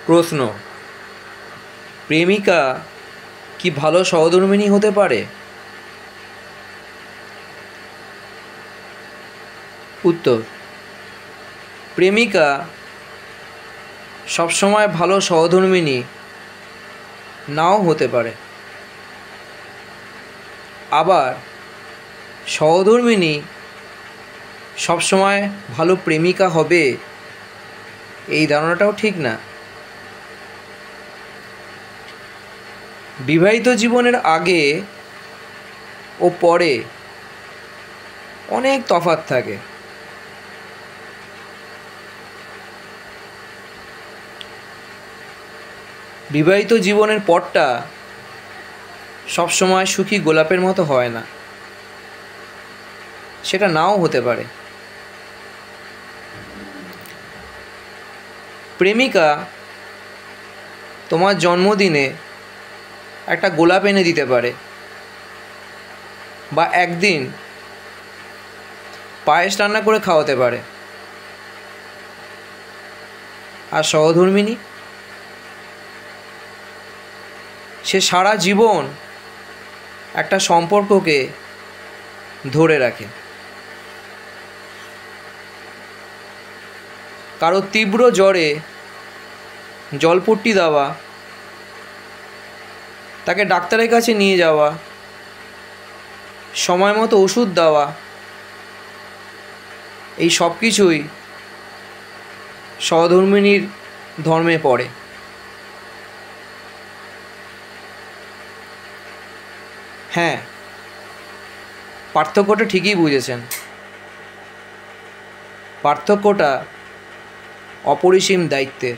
প্রশ্ন: প্রেমিকা কি ভালো সহধর্মিণী হতে পারে? উত্তর: প্রেমিকা সবসময় ভালো সহধর্মিণী নাও হতে পারে। আবার সহধর্মিণী সবসময় ভালো প্রেমিকা হবে এই ধারণাটাও ঠিক না। বিবাহিত জীবনের আগে ও পরে অনেক তফাৎ থাকে। বিবাহিত জীবনের পরটা সবসময় সুখী গোলাপের মতো হয় না, সেটা নাও হতে পারে। প্রেমিকা তোমার জন্মদিনে একটা গোলাপ এনে দিতে পারে, বা একদিন পায়েস রান্না করে খাওয়াতে পারে। আর সহধর্মিণী, সে সারা জীবন একটা সম্পর্ককে ধরে রাখে। কারো তীব্র জ্বরে জলপট্টি দেওয়া, তাকে ডাক্তারের কাছে নিয়ে যাওয়া, সময় মতো ওষুধ দেওয়া, এই সব কিছুই সহধর্মিণীর ধর্মে পড়ে। হ্যাঁ, পার্থক্যটা ঠিকই বুঝেছেন। পার্থক্যটা অপরিসীম দায়িত্বের।